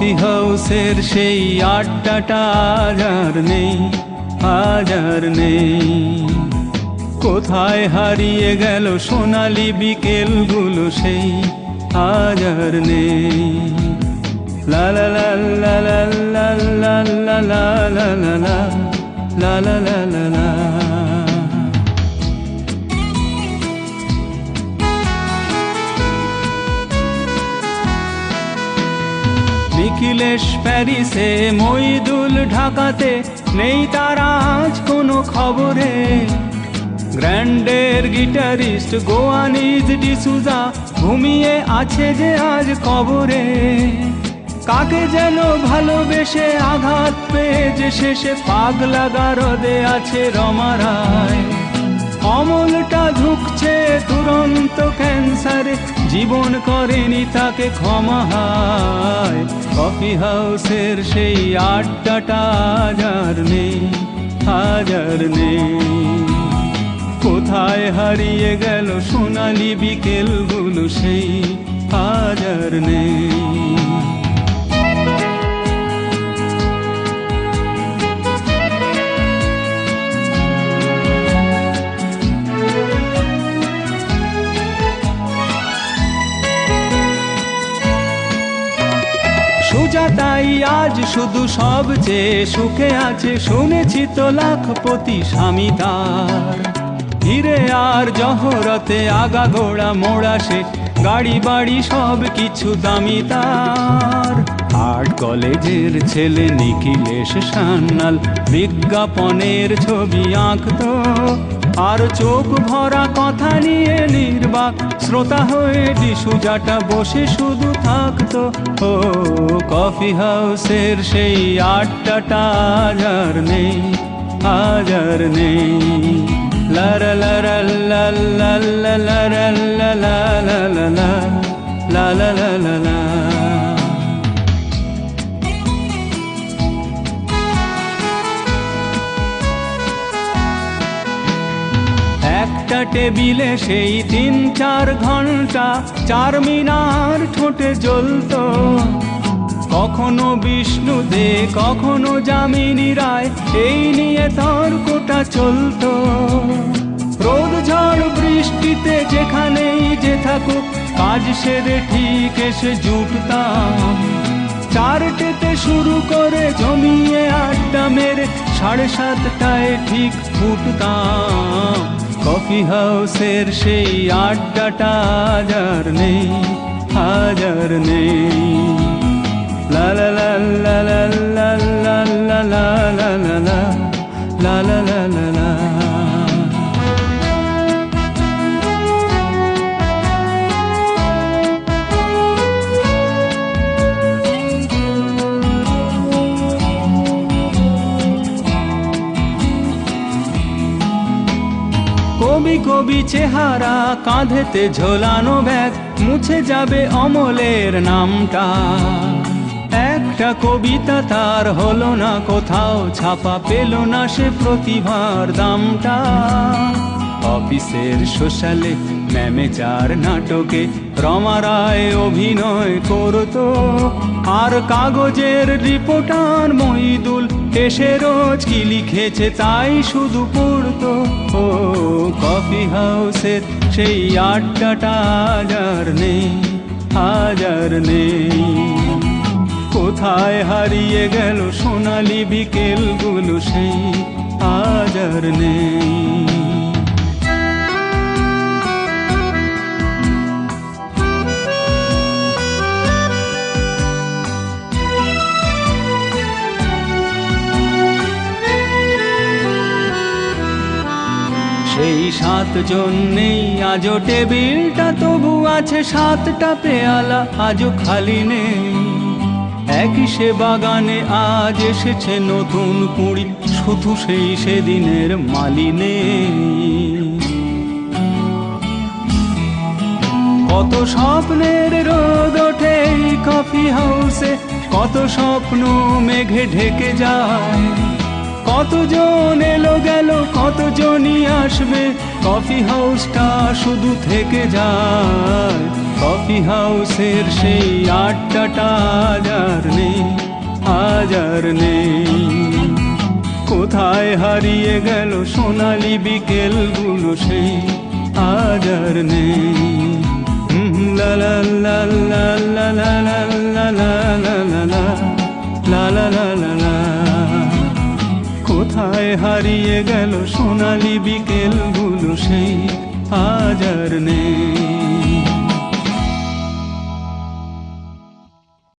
Coffee হাউসের সেই আড্ডাটা আজ আর নেই, আজ আর নেই। কোথায় হারিয়ে গেল সোনালি বিকেলগুলো সেই, আজ আর নেই। লা লা লা লা লা লা লা লা লা লা লা লা লা লা লা লা। নিখিলেশ প্যারিসে, মইদুল ঢাকাতে, নেই তার আজ কোনো খবরে। গ্র্যান্ডের গিটারিস্ট গোয়ানিজ ডিসুজা ঘুমিয়ে আছে যে আজ কবরে। কাকে যেন ভালোবেসে আঘাত পেয়ে যে শেষে পাগলা গারদে আছে রমা রায়। অমলটা ঝুঁকছে দুরন্ত ক্যান্সারে, জীবন করেনি তাকে ক্ষমা হায়। কফি হাউসের সেই আড্ডাটা আজ আর নেই, আজ আর নেই। কোথায় হারিয়ে গেল সোনালি বিকেলগুলো সেই, আজ আর নেই। সুজাতাই আজ শুধু সবচেয়ে সুখে আছে, শুনেছি তো লাখপতি স্বামী তার। হিরে আর জহরতে আগা ঘোড়া মোড়া সে, গাড়ি বাড়ি সব কিছু দামি তার। আর্ট কলেজের ছেলে নিখিলেশ সান্যাল বিজ্ঞাপনের ছবি আঁকতো, আর চোখ ভরা কথা নিয়ে নির্বাক শ্রোতা হয়ে ডিসুজাটা বসে শুধু থাকতো। ও কফি হাউসের সেই আড্ডাটা আজ আর নেই, আজ আর নেই। লা লা লা লা লা লা লা লা লা লা লা লা লা লা লা লা। একটা টেবিলে সেই 3-4 ঘন্টা চারমিনার ঠোঁটে জ্বলতো। কখনো বিষ্ণু দে, কখনো যামিনী রায়, এই নিয়ে তর্কটা চলতো। রোদ ঝড় বৃষ্টিতে যেখানেই যে থাকুক, কাজ সেরে ঠিক এসে জুটতাম। 4টেতে শুরু করে জমিয়ে আড্ডা মেরে 7:30টায় ঠিক ফুটতাম। কফি হাউসের সেই আড্ডাটা আজ আর নেই, আজ আর নেই। লা লা লা লা লা লা লা লা লা লা লা লা লা লা লা। কবি কবি চেহারা, কাঁধেতে ঝোলানো ব্যাগ, মুছে যাবে অমলের নামটা। একটা কবিতা তার হলো না কোথাও ছাপা, পেল না সে প্রতিভার দামটা। অফিসের সোশ্যালে ম্যামেজার নাটকে রমা রায় অভিনয় করতো, আর কাগজের রিপোর্টার মইদুল এসে রোজ কি লিখেছে তাই শুধু পড়তো। ও কফি হাউসের সেই আড্ডাটা আজ আর নেই, আজ আর নেই। কোথায় হারিয়ে গেল সোনালি বিকেলগুলো সেই, আজ আর নেই। সেই 7 জন নেই আজও টেবিলটা, তবু আছে 7টা পেয়ালা আজও খালি নেই। একই সে বাগানে আজ এসেছে নতুন কুঁড়ি, শুধু সেই সেদিনের মালি নেই। কত স্বপ্নের রোদ ওঠে এই কফি হাউসে, কত স্বপ্ন মেঘে ঢেকে যায়। কতজন এলো গেল কতজনই আসবে, কফি হাউসটা শুধু থেকে যায়। কফি হাউসের সেই আড্ডাটা আজ আর নেই, আজ আর নেই। কোথায় হারিয়ে গেল সোনালি বিকেলগুলো সেই, আজ আর নেই। লা লা লা লা লা লা লা লা লা লা লা লা লা লা লা লা। কোথায় হারিয়ে গেল সোনালি বিকেলগুলো সেই, আজ আর নেই।